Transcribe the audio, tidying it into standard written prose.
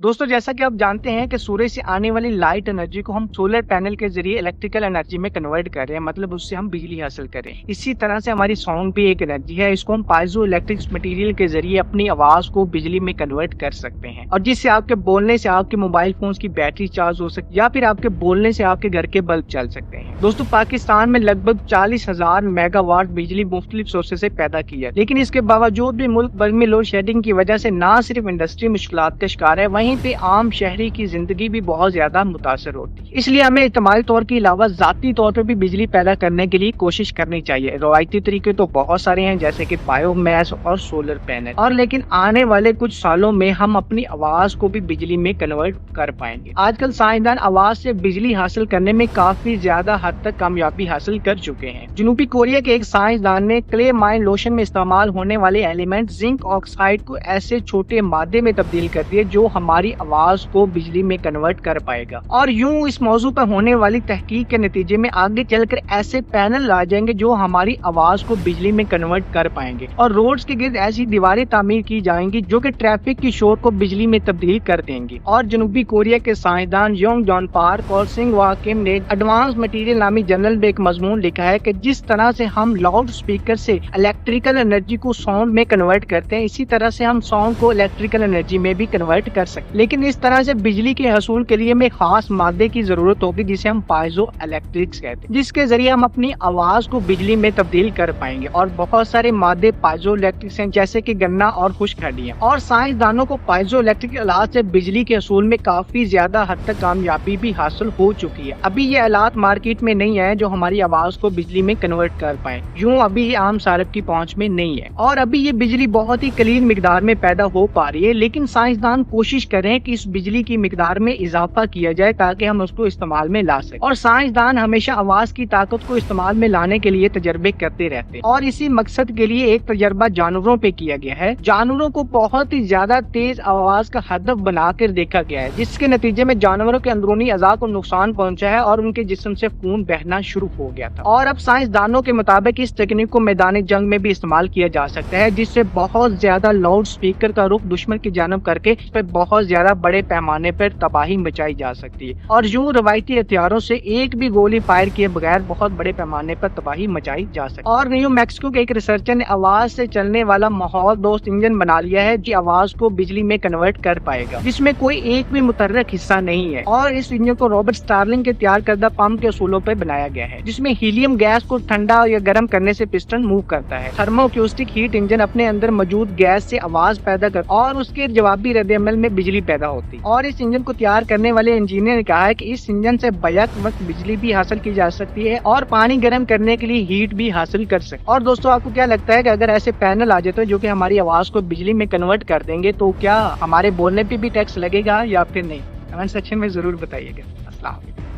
दोस्तों जैसा कि आप जानते हैं कि सूरज से आने वाली लाइट एनर्जी को हम सोलर पैनल के जरिए इलेक्ट्रिकल एनर्जी में कन्वर्ट कर रहे हैं, मतलब उससे हम बिजली हासिल कर रहे हैं। इसी तरह से हमारी साउंड भी एक एनर्जी है, इसको हम पाइजो इलेक्ट्रिक मटेरियल के जरिए अपनी आवाज को बिजली में कन्वर्ट कर सकते हैं और जिससे आपके बोलने से आपके मोबाइल फोन की बैटरी चार्ज हो सकती है या फिर आपके बोलने से आपके घर के बल्ब चल सकते हैं। दोस्तों पाकिस्तान में लगभग 40,000 मेगावाट बिजली मुख्तलिफ सोर्सेज से पैदा की है, लेकिन इसके बावजूद भी मुल्क भर में लोड शेडिंग की वजह से न सिर्फ इंडस्ट्री मुश्किलात का शिकार है, वहीं पे आम शहरी की जिंदगी भी बहुत ज्यादा मुतासर होती है। इसलिए हमें इज्तिमाई तौर के अलावा जाती तौर पर भी बिजली पैदा करने के लिए कोशिश करनी चाहिए। रवायती तरीके तो बहुत सारे हैं जैसे कि बायोमैस और सोलर पैनल, और लेकिन आने वाले कुछ सालों में हम अपनी आवाज को भी बिजली में कन्वर्ट कर पाएंगे। आजकल साइंसदान आवाज से बिजली हासिल करने में काफी ज्यादा हद तक कामयाबी हासिल कर चुके हैं। जनूबी कोरिया के एक साइंसदान ने क्ले माइन लोशन में इस्तेमाल होने वाले एलिमेंट जिंक ऑक्साइड को ऐसे छोटे मादे में तब्दील कर दिए जो हमारी आवाज को बिजली में कन्वर्ट कर पाएगा। और यूं इस मौजू पर होने वाली तहकीक के नतीजे में आगे चलकर ऐसे पैनल आ जाएंगे जो हमारी आवाज को बिजली में कन्वर्ट कर पाएंगे और रोड्स के गिर्द ऐसी दीवारें तामीर की जाएंगी जो कि ट्रैफिक की शोर को बिजली में तब्दील कर देंगी। और जनूबी कोरिया के साइंसदान योंग जॉन पार्क और सिंह वा किम ने एडवांस मटेरियल नामी जर्नल में एक मजमून लिखा है कि जिस तरह से हम लाउड स्पीकर से इलेक्ट्रिकल एनर्जी को साउंड में कन्वर्ट करते हैं, इसी तरह से हम साउंड को इलेक्ट्रिकल एनर्जी में भी कन्वर्ट कर सकते हैं। लेकिन इस तरह से बिजली के हसूल के लिए हमें खास मादे की जरूरत होगी जिसे हम पाइजो इलेक्ट्रिक्स कहते हैं, जिसके जरिए हम अपनी आवाज को बिजली में तब्दील कर पाएंगे। और बहुत सारे मादे पाइजो इलेक्ट्रिक्स हैं जैसे कि गन्ना और खुश्क हड्डियां। और साइंसदानों को पाइजो इलेक्ट्रिक आलात से बिजली के हसूल में काफी ज्यादा हद तक कामयाबी भी हासिल हो चुकी है। अभी ये आलात मार्केट में नहीं है जो हमारी आवाज को बिजली में कन्वर्ट कर पाए, यूं अभी ये आम सारब की पहुंच में नहीं है और अभी ये बिजली बहुत ही कलील मिकदार में पैदा हो पा रही है। लेकिन साइंसदान कोशिश कर रहे हैं कि इस बिजली की मिकदार में इजाफा किया जाए ताकि हम उसको इस्तेमाल में ला सकें। और साइंसदान हमेशा आवाज की ताकत को इस्तेमाल में लाने के लिए तजर्बे करते रहते हैं और इसी मकसद के लिए एक तजर्बा जानवरों पे किया गया है। जानवरों को बहुत ही ज्यादा तेज आवाज का हदफ बनाकर देखा गया है, जिसके नतीजे में जानवरों के अंदरूनी अज़ा को नुकसान पहुंचा है और उनके जिस्म से खून बहना शुरू हो गया था। और अब साइंसदानों के मुताबिक इस तकनीक को मैदानी जंग में भी इस्तेमाल किया जा सकता है, जिससे बहुत ज्यादा लाउड स्पीकर का रुख दुश्मन की जानब करके इस पर बहुत ज्यादा बड़े पैमाने पर तबाही मचाई जा सकती है और यूं रवायती हथियारों से एक भी गोली फायर किए बगैर बहुत बड़े पैमाने पर तबाही मचाई जा सकती है। और न्यू मैक्सिको के एक रिसर्चर ने आवाज से चलने वाला माहौल दोस्त इंजन बना लिया है जो आवाज को बिजली में कन्वर्ट कर पाएगा, जिसमें कोई एक भी मुतर्रक हिस्सा नहीं है। और इस इंजन को रॉबर्ट स्टार्लिंग के तैयार करदा पंप के असूलों पर बनाया गया है, जिसमें हीलियम गैस को ठंडा या गर्म करने से पिस्टन मूव करता है। थर्मोअक्यूस्टिक हीट इंजन अपने अंदर मौजूद गैस से आवाज पैदा कर और उसके जवाबी रद्द-ए-अमल में बिजली पैदा होती है। और इस इंजन को तैयार करने वाले इंजीनियर ने कहा है कि इस इंजन से बैक वक्त बिजली भी हासिल की जा सकती है और पानी गर्म करने के लिए हीट भी हासिल कर सकते। और दोस्तों आपको क्या लगता है कि अगर ऐसे पैनल आ जाते हैं जो कि हमारी आवाज को बिजली में कन्वर्ट कर देंगे तो क्या हमारे बोलने पे भी टैक्स लगेगा या फिर नहीं? कमेंट सेक्शन में जरूर बताइएगा। अस्सलाम वालेकुम।